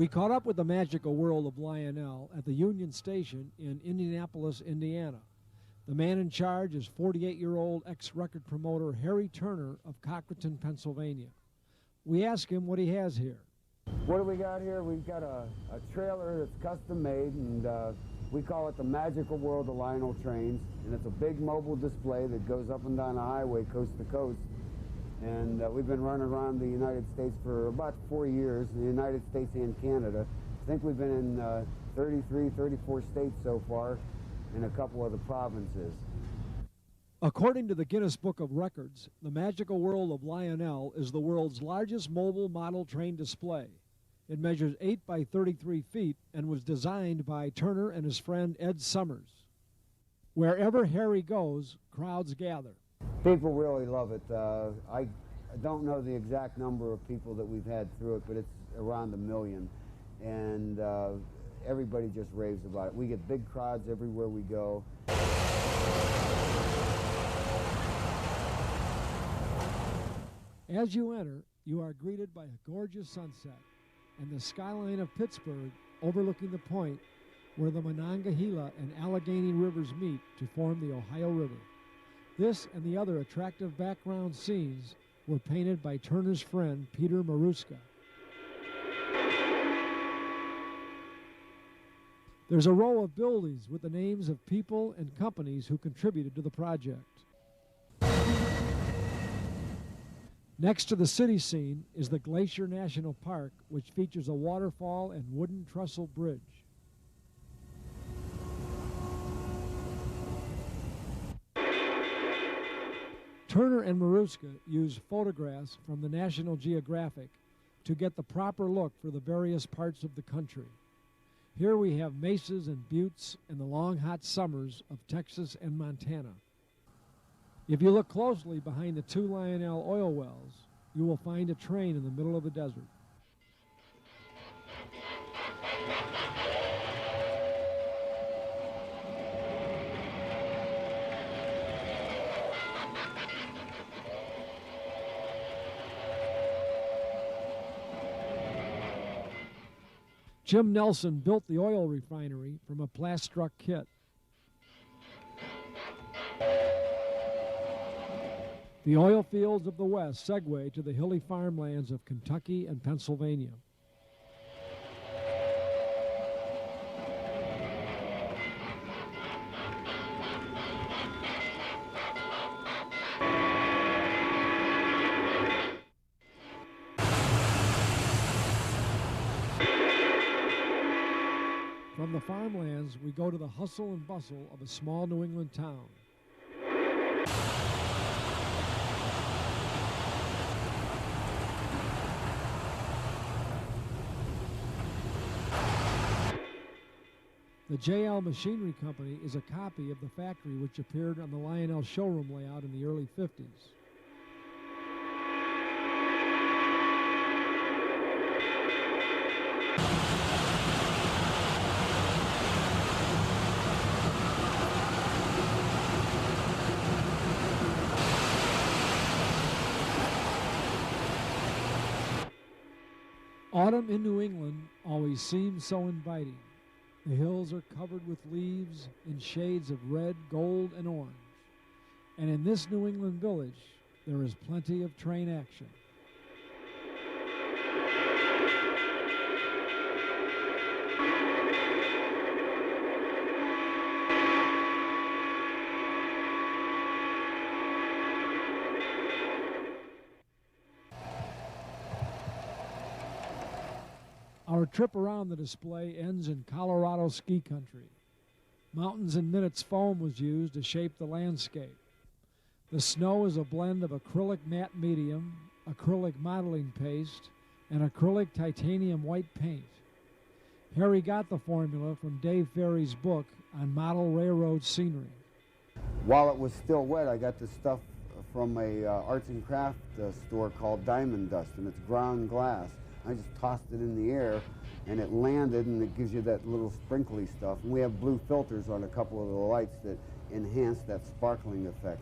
We caught up with the magical world of Lionel at the Union Station in Indianapolis, Indiana. The man in charge is 48-year-old ex-record promoter Harry Turner of Cochraton, Pennsylvania. We ask him what he has here. What do we got here? We've got a trailer that's custom made, and we call it the magical world of Lionel trains. And it's a big mobile display that goes up and down the highway coast to coast. And we've been running around the United States for about 4 years, in the United States and Canada. I think we've been in 33, 34 states so far, and a couple of the provinces. According to the Guinness Book of Records, the magical world of Lionel is the world's largest mobile model train display. It measures 8 by 33 feet and was designed by Turner and his friend Ed Summers. Wherever Harry goes, crowds gather. People really love it. I don't know the exact number of people that we've had through it, but it's around 1 million. And everybody just raves about it. We get big crowds everywhere we go. As you enter, you are greeted by a gorgeous sunset and the skyline of Pittsburgh overlooking the point where the Monongahela and Allegheny rivers meet to form the Ohio River. This and the other attractive background scenes were painted by Turner's friend Peter Maruska. There's a row of buildings with the names of people and companies who contributed to the project. Next to the city scene is the Glacier National Park, which features a waterfall and wooden trestle bridge. Turner and Maruska used photographs from the National Geographic to get the proper look for the various parts of the country. Here we have mesas and buttes and the long hot summers of Texas and Montana. If you look closely behind the 2 Lionel oil wells, you will find a train in the middle of the desert. Jim Nelson built the oil refinery from a plastruck kit. The oil fields of the West segue to the hilly farmlands of Kentucky and Pennsylvania. From the farmlands, we go to the hustle and bustle of a small New England town. The JL Machinery Company is a copy of the factory which appeared on the Lionel showroom layout in the early 50s. Autumn in New England always seems so inviting. The hills are covered with leaves in shades of red, gold, and orange. And in this New England village, there is plenty of train action. Our trip around the display ends in Colorado ski country. Mountains and Minutes foam was used to shape the landscape. The snow is a blend of acrylic matte medium, acrylic modeling paste, and acrylic titanium white paint. Harry got the formula from Dave Ferry's book on model railroad scenery. While it was still wet, I got this stuff from a arts and craft store called Diamond Dust, and it's ground glass. I just tossed it in the air, and it landed, and it gives you that little sprinkly stuff. And we have blue filters on a couple of the lights that enhance that sparkling effect.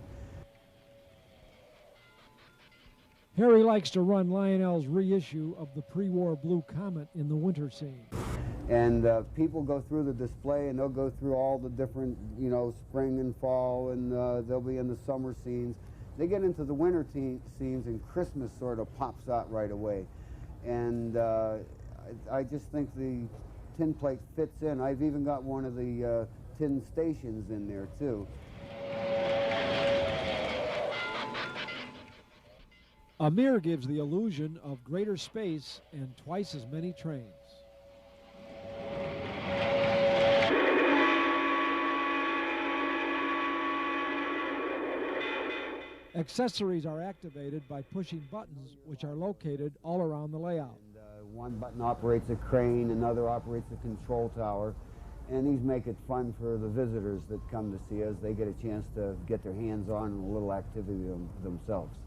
Harry likes to run Lionel's reissue of the pre-war Blue Comet in the winter scene. And people go through the display, and they'll go through all the different, you know, spring and fall, and they'll be in the summer scenes. They get into the winter scenes, and Christmas sort of pops out right away. And I just think the tin plate fits in. I've even got one of the tin stations in there, too. A mirror gives the illusion of greater space and twice as many trains. Accessories are activated by pushing buttons, which are located all around the layout. And, one button operates a crane, another operates a control tower, and these make it fun for the visitors that come to see us. They get a chance to get their hands on a little activity themselves.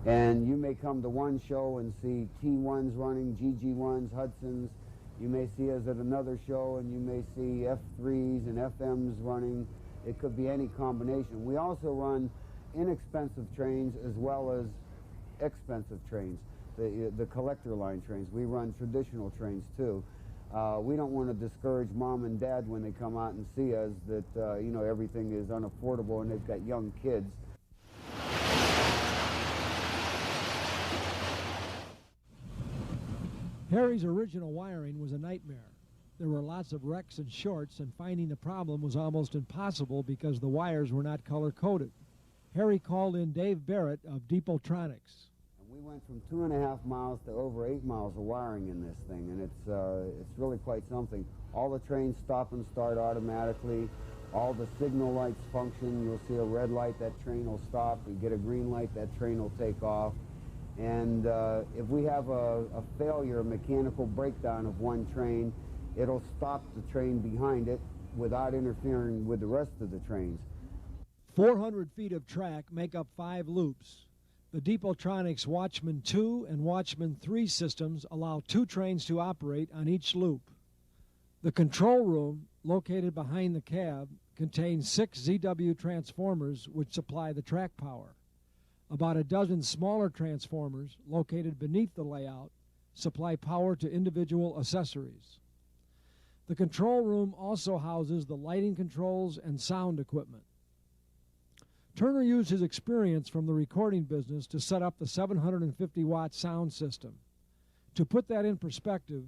And you may come to one show and see T1s running, GG1s, Hudsons. You may see us at another show and you may see F3s and FMs running. It could be any combination. We also run inexpensive trains as well as expensive trains, the collector line trains. We run traditional trains too. We don't want to discourage mom and dad when they come out and see us that you know, everything is unaffordable and they've got young kids. Harry's original wiring was a nightmare. There were lots of wrecks and shorts, and finding the problem was almost impossible because the wires were not color-coded. Harry called in Dave Barrett of Deepotronics. We went from 2.5 miles to over 8 miles of wiring in this thing, and it's really quite something. All the trains stop and start automatically. All the signal lights function. You'll see a red light, that train will stop. You get a green light, that train will take off. And if we have a failure, a mechanical breakdown of one train, it'll stop the train behind it without interfering with the rest of the trains. 400 feet of track make up 5 loops. The Deepotronics Watchman 2 and Watchman 3 systems allow 2 trains to operate on each loop. The control room, located behind the cab, contains 6 ZW transformers which supply the track power. About a dozen smaller transformers, located beneath the layout, supply power to individual accessories. The control room also houses the lighting controls and sound equipment. Turner used his experience from the recording business to set up the 750-watt sound system. To put that in perspective,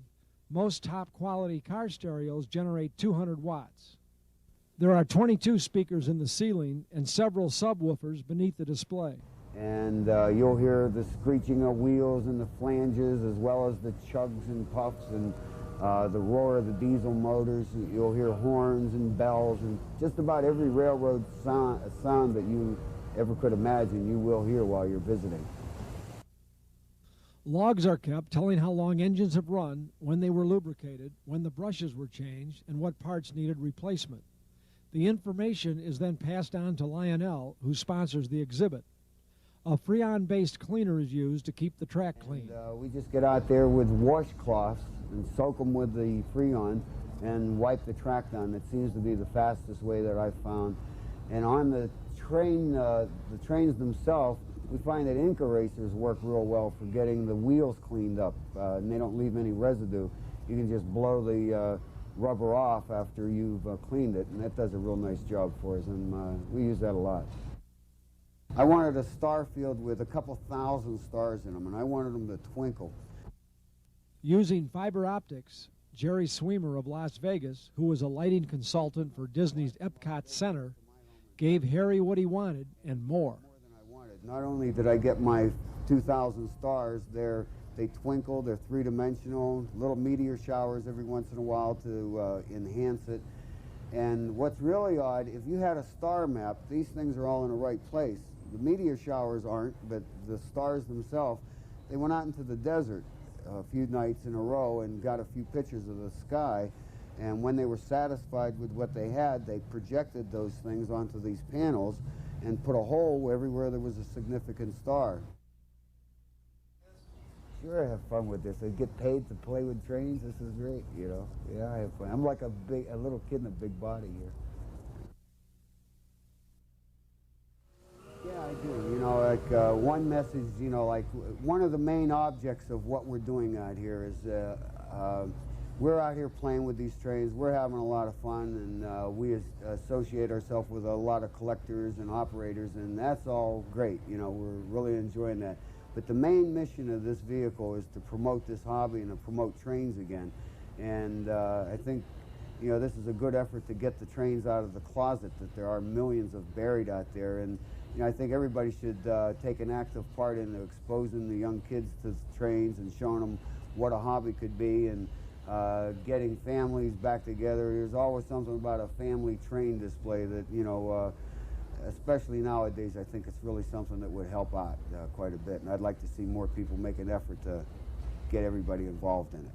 most top-quality car stereos generate 200 watts. There are 22 speakers in the ceiling and several subwoofers beneath the display. And you'll hear the screeching of wheels and the flanges, as well as the chugs and puffs and the roar of the diesel motors. You'll hear horns and bells, and just about every railroad sound that you ever could imagine you will hear while you're visiting. Logs are kept telling how long engines have run, when they were lubricated, when the brushes were changed, and what parts needed replacement. The information is then passed on to Lionel, who sponsors the exhibit. A Freon-based cleaner is used to keep the track clean. And, we just get out there with washcloths and soak them with the Freon and wipe the track down. It seems to be the fastest way that I've found. And on the trains themselves, we find that ink erasers work real well for getting the wheels cleaned up, and they don't leave any residue. You can just blow the rubber off after you've cleaned it, and that does a real nice job for us, and we use that a lot. I wanted a star field with a couple thousand stars in them, and I wanted them to twinkle. Using fiber optics, Jerry Sweemer of Las Vegas, who was a lighting consultant for Disney's Epcot Center, gave Harry what he wanted and more. More than I wanted. Not only did I get my 2,000 stars, they twinkle, they're three-dimensional, little meteor showers every once in a while to enhance it. And what's really odd, if you had a star map, these things are all in the right place. The meteor showers aren't, but the stars themselves, they went out into the desert a few nights in a row and got a few pictures of the sky. And when they were satisfied with what they had, they projected those things onto these panels and put a hole everywhere there was a significant star. Sure, I have fun with this. I get paid to play with trains. This is great, you know. Yeah, I have fun. I'm like a little kid in a big body here. Yeah, I do. You know, like one message, you know, like one of the main objects of what we're doing out here is we're out here playing with these trains. We're having a lot of fun, and we associate ourselves with a lot of collectors and operators, and that's all great. You know, we're really enjoying that. But the main mission of this vehicle is to promote this hobby and to promote trains again. And I think, you know, this is a good effort to get the trains out of the closet, that there are millions of buried out there. And you know, I think everybody should take an active part in exposing the young kids to trains and showing them what a hobby could be, and getting families back together. There's always something about a family train display that, you know, especially nowadays, I think it's really something that would help out quite a bit. And I'd like to see more people make an effort to get everybody involved in it.